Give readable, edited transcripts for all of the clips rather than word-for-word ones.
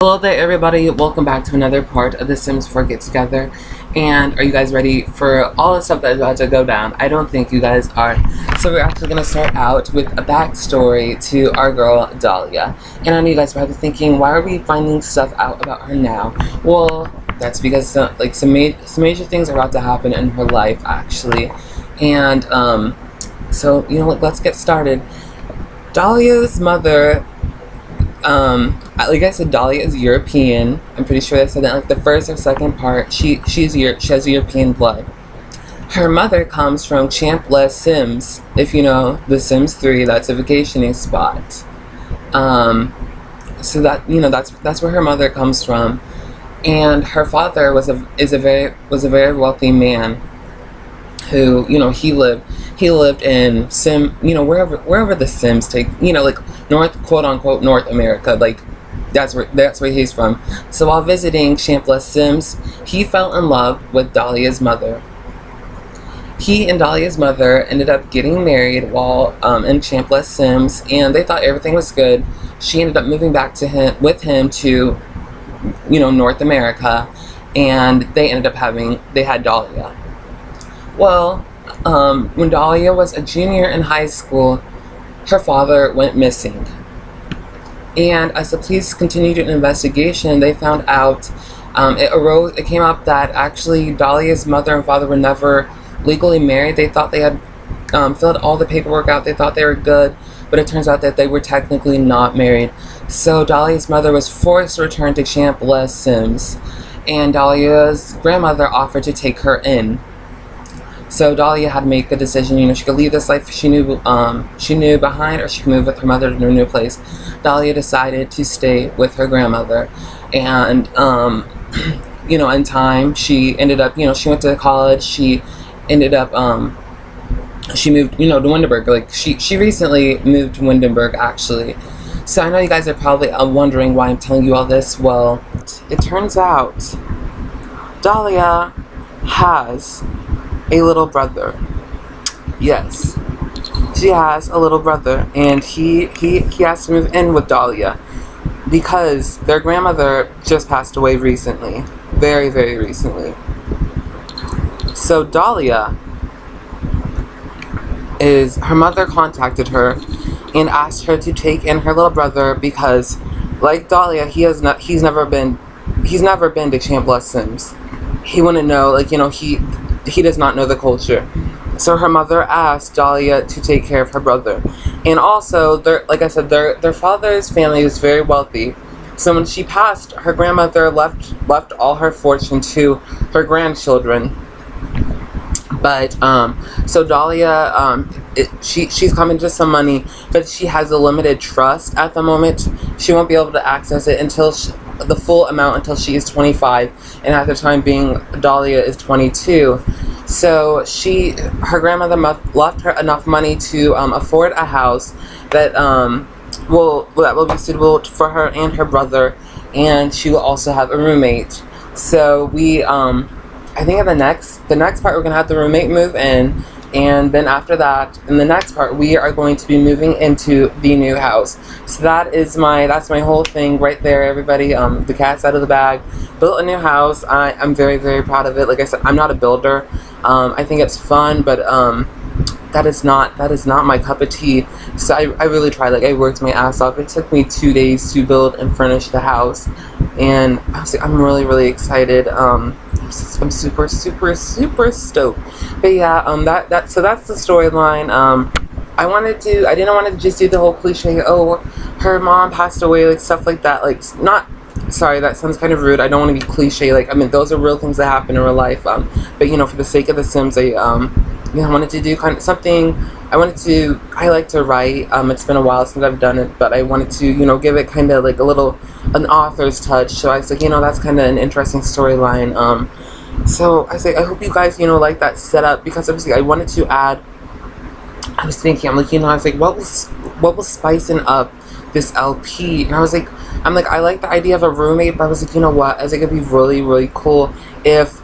Hello there everybody, welcome back to another part of the Sims 4 Get Together. And are you guys ready for all the stuff that is about to go down? I don't think you guys are. So we're actually going to start out with a backstory to our girl Dahlia. And I know you guys are probably thinking, why are we finding stuff out about her now? Well, that's because some major things are about to happen in her life actually. And so you know what, let's get started. Dahlia's mother, like I said, Dahlia is European. I'm pretty sure I said that in like the first or second part. She has European blood. Her mother comes from Champ Les Sims. If you know The Sims 3, that's a vacationing spot. So that's where her mother comes from, and her father was a very wealthy man who, he lived in wherever the Sims take, like quote unquote North America, like that's where he's from. So while visiting Champ Les Sims, he fell in love with Dahlia's mother. He and Dahlia's mother ended up getting married while in Champ Les Sims, and they thought everything was good. She ended up moving back with him to North America, and they had Dahlia. Well, when Dahlia was a junior in high school, her father went missing. And as the police continued an investigation, they found out, it came up that actually Dahlia's mother and father were never legally married. They thought they had filled all the paperwork out. They thought they were good, but it turns out that they were technically not married. So Dahlia's mother was forced to return to Champ Les Sims, and Dahlia's grandmother offered to take her in. So Dahlia had to make a decision. She could leave this life she knew behind, or she could move with her mother to a new place. Dahlia decided to stay with her grandmother, and in time she ended up, she went to college. She ended up, she moved, to Windenburg. Like she recently moved to Windenburg actually. So I know you guys are probably wondering why I'm telling you all this. Well, it turns out Dahlia has a little brother. Yes, she has a little brother, and he has to move in with Dahlia because their grandmother just passed away recently, very, very recently. So Dahlia her mother contacted her and asked her to take in her little brother because, like Dahlia, he's never been to Champ Les Sims. He wouldn't know, he does not know the culture. So her mother asked Dahlia to take care of her brother. And also, like I said, their father's family was very wealthy. So when she passed, her grandmother left all her fortune to her grandchildren. But so Dahlia, she's coming to some money, but she has a limited trust at the moment. She won't be able to access it until the full amount until she is 25, and at the time being Dahlia is 22. So her grandmother left her enough money to afford a house that will be suitable for her and her brother, and she will also have a roommate. So I think in the next part we're gonna have the roommate move in. And then after that, in the next part, we are going to be moving into the new house. So that's my whole thing right there, everybody. The cat's out of the bag. Built a new house. I'm very, very proud of it. Like I said, I'm not a builder. I think it's fun, but that is not my cup of tea. So I really tried. I worked my ass off. It took me 2 days to build and furnish the house, and I'm really, really excited. I'm super, super, super stoked. But yeah, so that's the storyline. I didn't want to just do the whole cliche, oh, her mom passed away, stuff like that. Sorry, that sounds kind of rude. I don't want to be cliche. Those are real things that happen in real life. But for the sake of The Sims, I wanted to do kind of something. I like to write. It's been a while since I've done it, but I wanted to, give it kind of an author's touch. So I was like, that's kind of an interesting storyline. So I hope you guys, like that setup, because obviously I wanted to add. I was thinking, what was spicing up this LP? And I like the idea of a roommate, but I was like, what? It'd be really, really cool if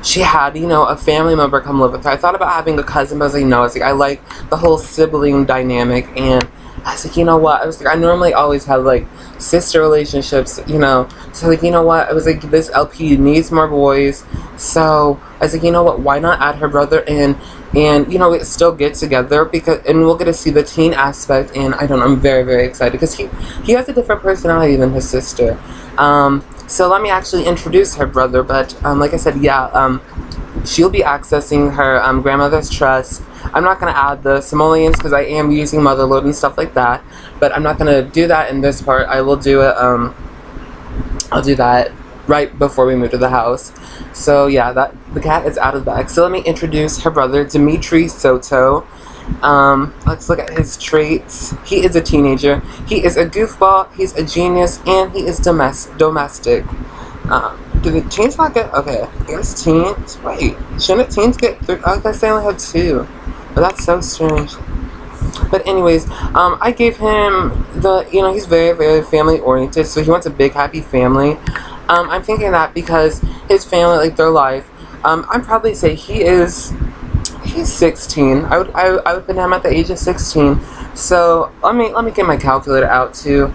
she had, a family member come live with her. I thought about having a cousin, but I was like, no. I like the whole sibling dynamic, and I was like, you know what? I was like, I normally always have like sister relationships, you know. So like, you know what? I was like, this LP needs more boys. So I was like, you know what? Why not add her brother in, and you know, we still get together because, and we'll get to see the teen aspect. And I don't know, I'm very very excited because he has a different personality than his sister. So let me actually introduce her brother. But like I said, yeah, she'll be accessing her grandmother's trust. I'm not going to add the simoleons because I am using motherload and stuff like that. But I'm not going to do that in this part. I will do it, I'll do that right before we move to the house. So yeah, that the cat is out of the bag. So let me introduce her brother, Dimitri Soto. Let's look at his traits. He is a teenager. He is a goofball. He's a genius, and he is domestic. Do the teens not get... Okay, I guess teens... Wait, shouldn't teens get 3? I guess they only have 2. But that's so strange. But anyways, I gave him the... You know, he's very, very family-oriented, so he wants a big, happy family. I'm thinking that because his family, like, their life... I'd probably say he's 16. I would put him at the age of 16. So, let me get my calculator out, to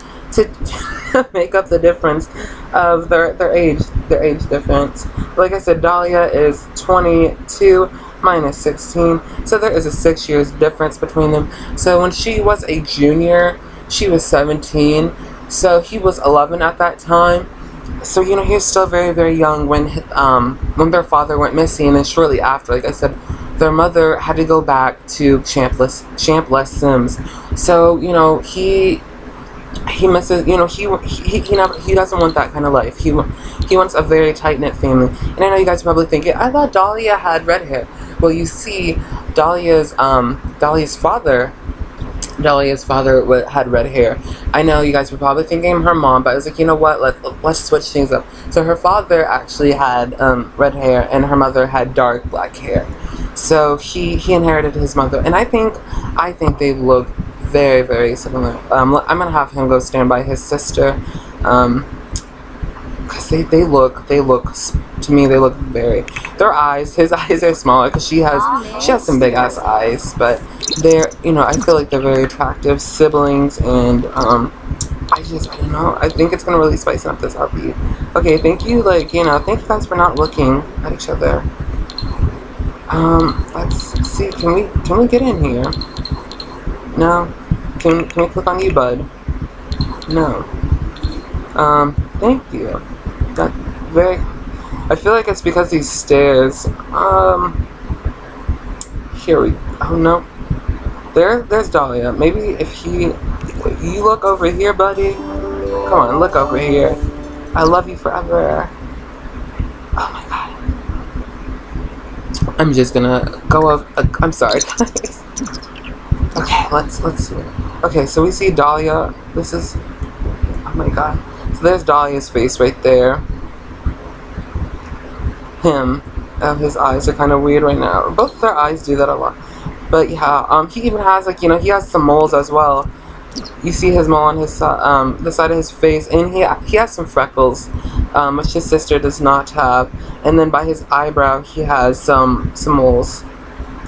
make up the difference of their age difference. Like I said, Dahlia is 22 minus 16, so there is a 6 years difference between them. So when she was a junior, she was 17, so he was 11 at that time. So you know, he was still very very young when their father went missing, and shortly after, like I said, their mother had to go back to Champless Sims. So you know, he misses, you know, he doesn't want that kind of life. He wants a very tight-knit family. And I know you guys are probably thinking, I thought Dahlia had red hair. Well, you see, Dahlia's father had red hair. I know you guys were probably thinking her mom, but I was like, you know what, let's switch things up. So her father actually had red hair, and her mother had dark black hair. So he inherited his mother, and I think they look very very similar. I'm gonna have him go stand by his sister, because they look to me, they look very, their eyes, his eyes are smaller because she has some big ass eyes, but they're, you know, I feel like they're very attractive siblings. And I don't know, I think it's gonna really spice up this RP. Okay, thank you, like, you know, thank you guys for not looking at each other. Let's see, can we get in here? No? Can we click on you, bud? No. Thank you. That very... I feel like it's because these stairs. Here we... Oh, no. There's Dahlia. Maybe if you look over here, buddy. Come on, look over here. I love you forever. Oh, my God. I'm just gonna go up... I'm sorry, guys. Okay, let's see. Okay, so we see Dahlia. This is... Oh my God. So there's Dahlia's face right there. His eyes are kind of weird right now. Both of their eyes do that a lot. But yeah, he even has, like, you know, he has some moles as well. You see his mole on his the side of his face, and he has some freckles, which his sister does not have. And then by his eyebrow, he has some moles.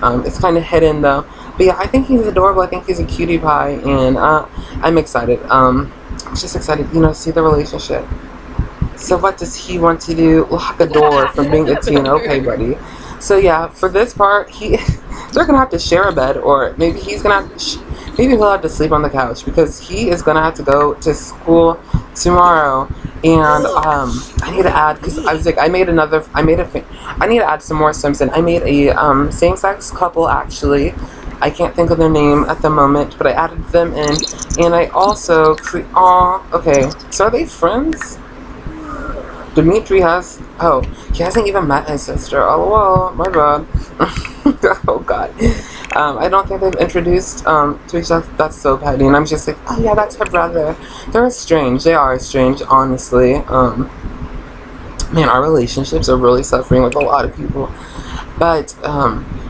It's kind of hidden though. But yeah, I think he's adorable. I think he's a cutie pie, and I'm excited. I'm just excited, you know, to see the relationship. So what does he want to do? Lock a door from being a teen. Okay, buddy. So yeah, for this part, they're gonna have to share a bed, or maybe he'll have to sleep on the couch, because he is gonna have to go to school tomorrow. And I need to add, because I was like, I need to add some more Sims in. I made a same-sex couple, actually. I can't think of their name at the moment, but I added them in. And I also okay, so are they friends? Dimitri has... Oh, he hasn't even met his sister. Oh, well, my bad. Oh, God. I don't think they've introduced to each other. That's so petty. And I'm just like, oh, yeah, that's her brother. They're strange. They are strange, honestly. Man, our relationships are really suffering with a lot of people. But,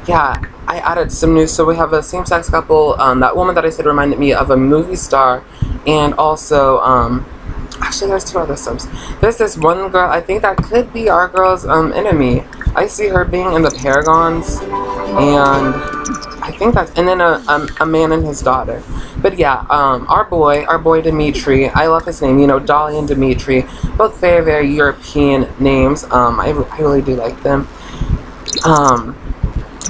yeah, I added some news. So we have a same-sex couple. That woman that I said reminded me of a movie star. And also, actually, there's 2 other subs. There's this one girl, I think that could be our girl's enemy. I see her being in the Paragons, and I think that's, and then a man and his daughter. But yeah, our boy Dimitri. I love his name. You know, Dolly and Dimitri, both very very European names. I really do like them. Um,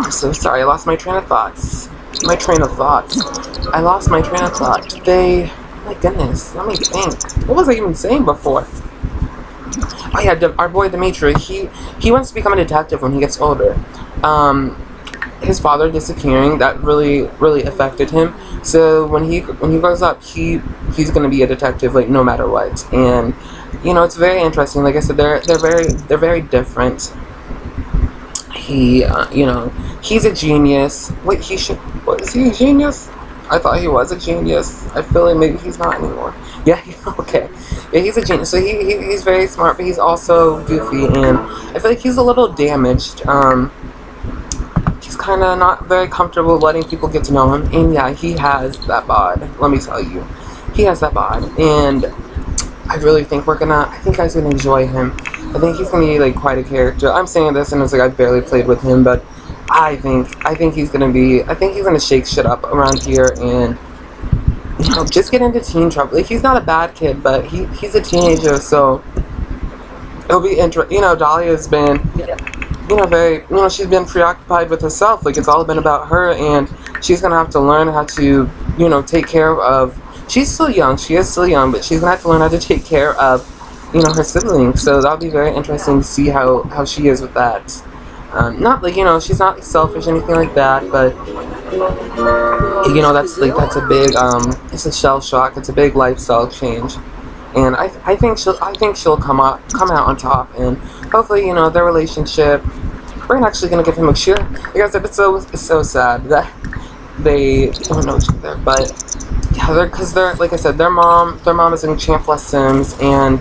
I'm so sorry. I lost my train of thoughts. My train of thoughts. I lost my train of thought. They. My goodness. Let me think. What was I even saying before? Oh yeah, our boy Dimitri. He wants to become a detective when he gets older. His father disappearing, that really affected him. So when he grows up, he's gonna be a detective, like, no matter what. And you know, it's very interesting. Like I said, they're very different. He you know, he's a genius. Wait, was he a genius? I thought he was a genius. I feel like maybe he's not anymore. Yeah, okay. Yeah, he's a genius. So he's very smart, but he's also goofy, and I feel like he's a little damaged. He's kind of not very comfortable letting people get to know him, and yeah, he has that bod. Let me tell you, he has that bod, and I really think I think you guys are gonna enjoy him. I think he's gonna be like quite a character. I'm saying this, and it's like I've barely played with him, but I think he's gonna shake shit up around here, and you know, just get into teen trouble. Like, he's not a bad kid, but he's a teenager, so it'll be interesting. You know, Dahlia's been, you know, she's been preoccupied with herself. Like, it's all been about her, and she's gonna have to learn how to, you know, take care of. She's still young. She is still young, but she's gonna have to learn how to take care of, you know, her siblings. So that'll be very interesting to see how she is with that. Not like, you know, she's not selfish or anything like that, but you know, that's a big it's a shell shock. It's a big lifestyle change, and I think she'll come out on top, and hopefully, you know, their relationship. We're actually gonna give him a cheer. Like I said, it's so sad that they don't know each other, but yeah, because they're like I said, their mom is in Champ Sims, and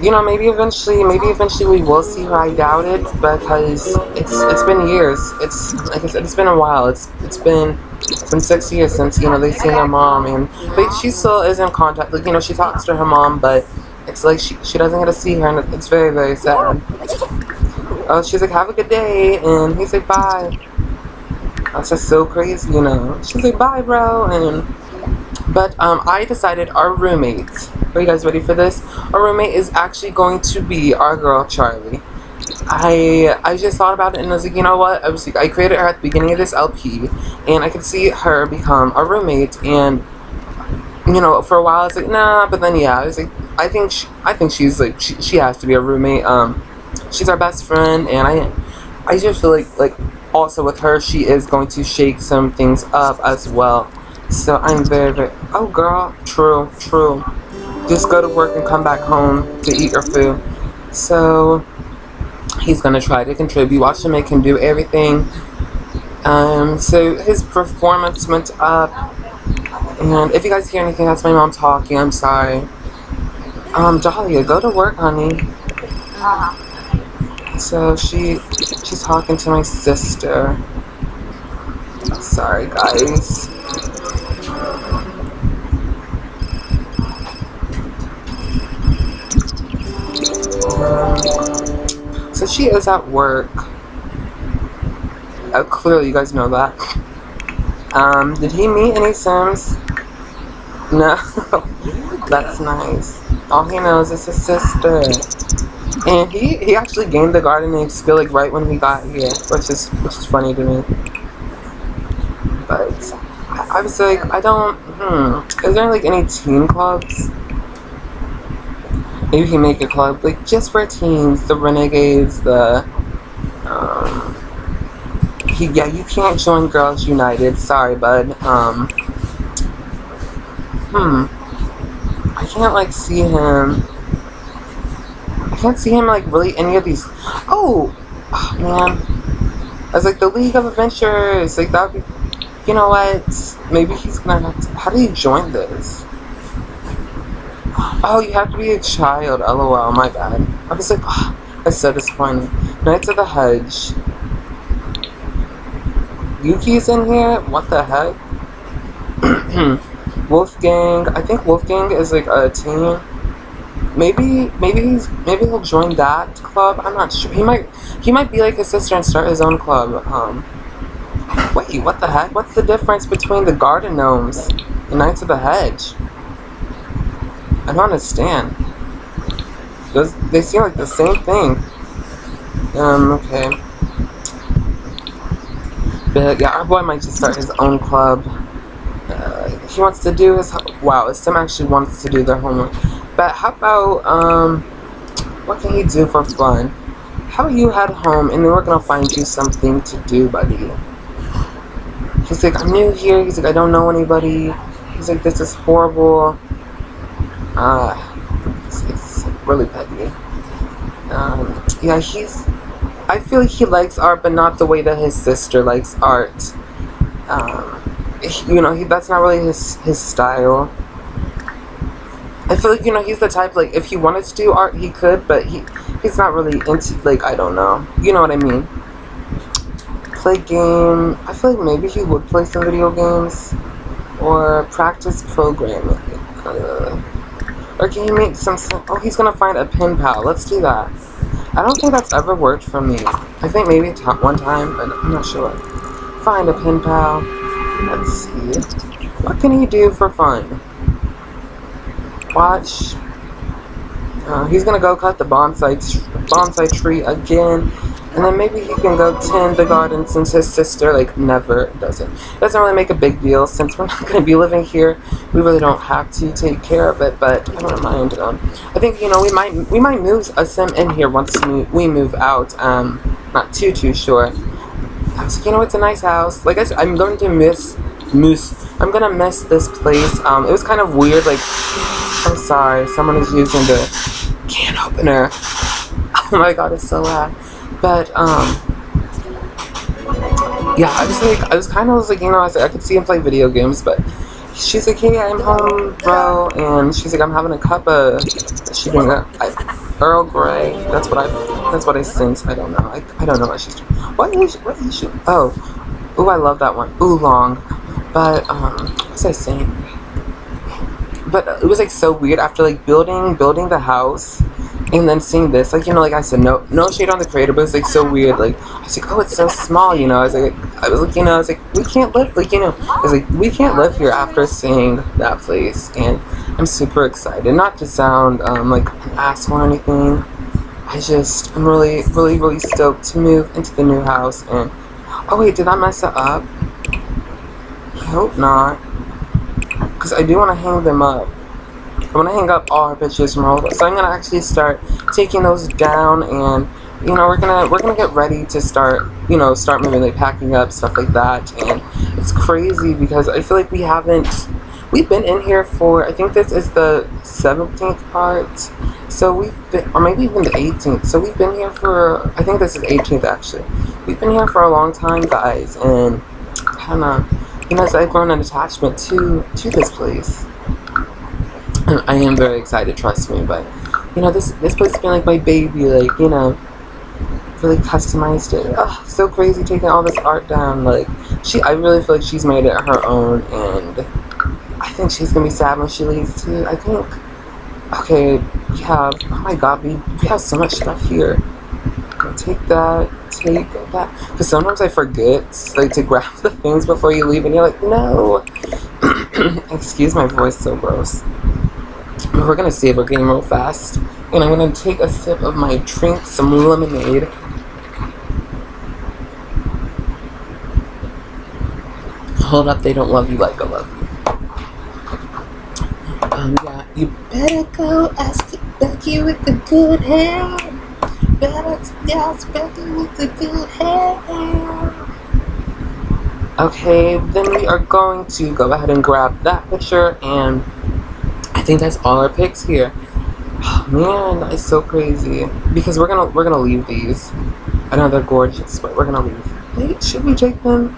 you know, maybe eventually we will see her. I doubt it, because it's been years. It's like I said, it's been a while. It's been 6 years since, you know, they've seen their mom, and but she still is in contact. Like, you know, she talks to her mom, but it's like she doesn't get to see her, and it's very very sad. She's like, have a good day, and he's like, bye. That's just so crazy, you know. She's like, bye, bro, but I decided our roommates. Are you guys ready for this? Our roommate is actually going to be our girl Charlie. I just thought about it, and I was like, you know what? I created her at the beginning of this LP, and I could see her become our roommate. And you know, for a while I was like, nah, but then yeah, I was like, I think she's like she has to be a roommate. She's our best friend, and I just feel like also with her, she is going to shake some things up as well. So I'm very very. Oh girl, true. Just go to work and come back home to eat your food. So he's gonna try to contribute. Watch him make him do everything. So his performance went up. And if you guys hear anything, that's my mom talking. I'm sorry. Dahlia, go to work, honey. So she's talking to my sister. Sorry, guys. So she is at work. Clearly, you guys know that. Did he meet any Sims? No. That's nice. All he knows is his sister. And he actually gained the gardening skill like right when he got here, which is funny to me. But I was like, is there like any teen clubs? Maybe he can make a club like just for teens, the Renegades, you can't join Girls United. Sorry, bud. I can't like see him. I can't see him like really any of these. Oh man, I was like the League of Adventures. Like that would be. You know what? Maybe he's gonna have to. How do you join this? Oh, you have to be a child. LOL. My bad. I was like, that's so disappointing. Knights of the Hedge. Yuki's in here? What the heck? Wolfgang. I think Wolfgang is like a teen. Maybe he'll join that club. I'm not sure. He might be like his sister and start his own club. Wait, what the heck? What's the difference between the garden gnomes and Knights of the Hedge? I don't understand. They seem like the same thing. Okay. But yeah, our boy might just start his own club. He wants to do his... Wow, his sim actually wants to do their homework. But how about, what can he do for fun? How about you head home and then we're gonna find you something to do, buddy. He's like, I'm new here. He's like, I don't know anybody. He's like, this is horrible. It's really petty. Yeah, I feel like he likes art, but not the way that his sister likes art. You know, that's not really his style. I feel like, you know, he's the type, like, if he wanted to do art, he could, but he's not really into, like, I don't know. You know what I mean? Play game. I feel like maybe he would play some video games. Or practice programming. Or can he make some... Oh, he's gonna find a pen pal. Let's do that. I don't think that's ever worked for me. I think maybe one time, but I'm not sure. Find a pen pal. Let's see. What can he do for fun? Watch. He's gonna go cut the bonsai tree again. And then maybe he can go tend the garden since his sister, like, never does it. It doesn't really make a big deal since we're not going to be living here. We really don't have to take care of it, but I don't mind. I think, you know, we might move a sim in here once we move out. Not too sure. I was like, you know, it's a nice house. Like I said, I'm going to miss this place. It was kind of weird, like, I'm sorry, someone is using the can opener. Oh my god, it's so loud. But, yeah, I was kind of like, you know, I could see him play video games, but she's like, hey, I'm home, bro, and she's like, I'm having a cup of, she doing Earl Grey, that's what I sense, I don't know, I don't know what she's doing. What is she, oh, ooh, I love that one, oolong, but, what was I saying? But it was, like, so weird after, like, building the house, and then seeing this, like, you know, like I said, no shade on the creator, but it's, like, so weird, like, I was like, oh, it's so small, you know, I was like, you know, I was like, we can't live, like, you know, I was like, we can't live here after seeing that place, and I'm super excited, not to sound, like, an asshole or anything, I'm really, really, really stoked to move into the new house, and, oh, wait, did I mess it up? I hope not. Because I do want to hang them up. I want to hang up all our pictures from all of us. So I'm going to actually start taking those down, and, you know, we're gonna get ready to start moving, like, packing up, stuff like that. And it's crazy because I feel like we've been in here for, I think this is the 17th part. So or maybe even the 18th. So we've been here for, I think this is 18th actually. We've been here for a long time, guys, and kind of, you know, I've grown an attachment to this place. And I am very excited, trust me, but, you know, this place has been like my baby, like, you know, really customized it. Oh, so crazy taking all this art down, like, I really feel like she's made it her own, and I think she's gonna be sad when she leaves too. I think, okay, oh my god, we have so much stuff here. Take that, because sometimes I forget, like, to grab the things before you leave, and you're like, no. Excuse my voice, so gross. But we're gonna see if we're getting real fast, and I'm gonna take a sip of my drink, some lemonade. Hold up, they don't love you like I love you. Yeah, you better go ask Becky with the good hair. Better ask Becky with the good hair. Okay, then we are going to go ahead and grab that picture, and I think that's all our pics here. Oh, man, that is so crazy. Because we're gonna leave these. I know they're gorgeous, but we're gonna leave. Wait, should we take them?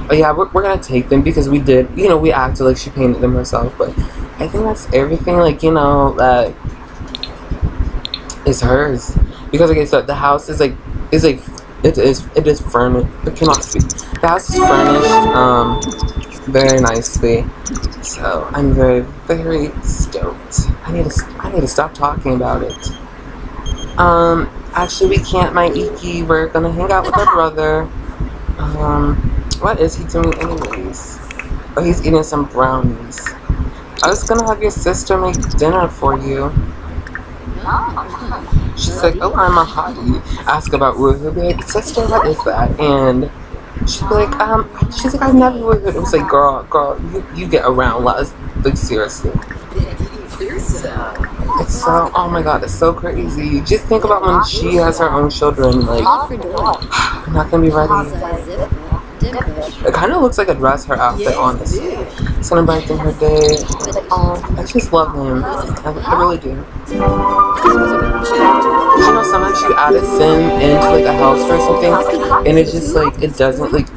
Oh yeah, we're gonna take them because we did, you know, we acted like she painted them herself, but I think that's everything, like, you know, that is hers. Because, like I said, the house is like, it is furnished. I cannot speak. The house is furnished, very nicely. So I'm very, very stoked. I need to stop talking about it. Actually, we can't, my Iki. We're gonna hang out with our brother. What is he doing anyways? Oh, he's eating some brownies. I was gonna have your sister make dinner for you. She's like, oh, I'm a hottie. Ask about woohoo. Be like, sister, what is that? And she'd be like, she's like, I've never woohooed. It was like, girl, you get around less. Like, seriously. It's so, oh my god, it's so crazy. Just think about when she has her own children, like, I'm not gonna be ready. It kind of looks like a dress, her outfit, honestly. It's gonna brighten her day. Oh, I just love him. I really do. You know, sometimes you add a sim into like a house or something, and it just like, it doesn't, like,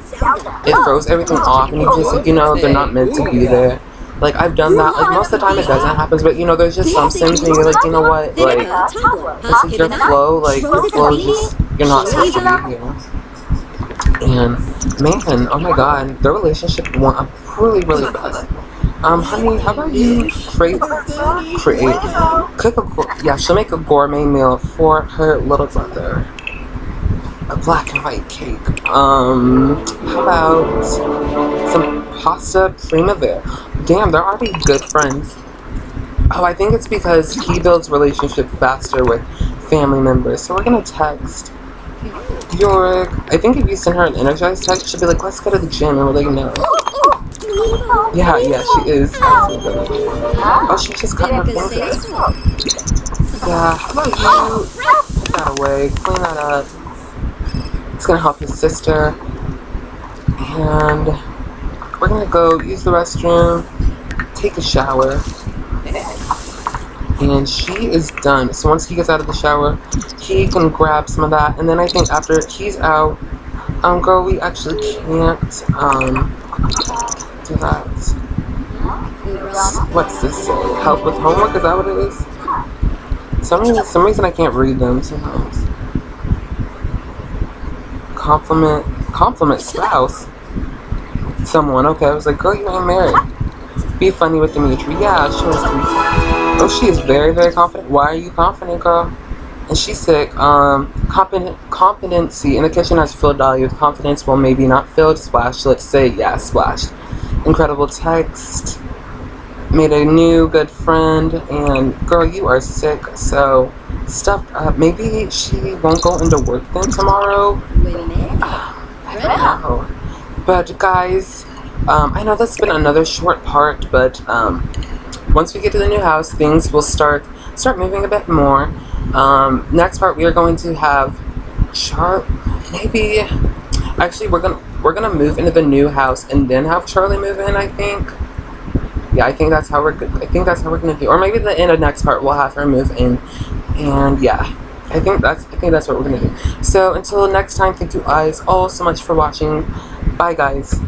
it throws everything off, and you just like, you know, they're not meant to be there. Like, I've done that. Like, most of the time it doesn't happen, but, you know, there's just some sims and you're like, you know what, like, it's like your flow, just, you're not supposed to be here. And, man, oh my god, their relationship went up really, really fast. Honey, how about you she'll make a gourmet meal for her little brother. A black and white cake. How about some pasta primavera? Damn, they're already good friends. Oh, I think it's because he builds relationships faster with family members. So we're gonna text Yorick. I think if you send her an energized text, she'll be like, let's go to the gym. And we're like, no. Yeah, she is. Oh, she just cut her finger. Yeah, how about you put that away, clean that up. It's gonna help his sister. And we're gonna go use the restroom, take a shower. And she is done. So once he gets out of the shower, he can grab some of that. And then I think after he's out, girl, we actually can't do that. What's this say? Help with homework? Is that what it is? Some reason I can't read them sometimes. Compliment spouse. Someone. Okay, I was like, girl, you ain't married. Be funny with Dimitri. Yeah, she wants to be. Oh, she is very, very confident. Why are you confident, girl? And she's sick. Competency in the kitchen has filled Dolly with confidence. Well, maybe not filled. Splash. Let's say yeah, splashed. Incredible text. Made a new good friend. And girl, you are sick. So stuffed up. Maybe she won't go into work then tomorrow. I don't know. But guys, I know that's been another short part, but once we get to the new house, things will start moving a bit more. Next part, we are going to have actually we're gonna move into the new house and then have Charlie move in. I think. Yeah, I think that's how we're gonna do. Or maybe at the end of next part, we'll have her move in, and yeah. I think that's what we're gonna do. So until next time, thank you guys all so much for watching. Bye guys.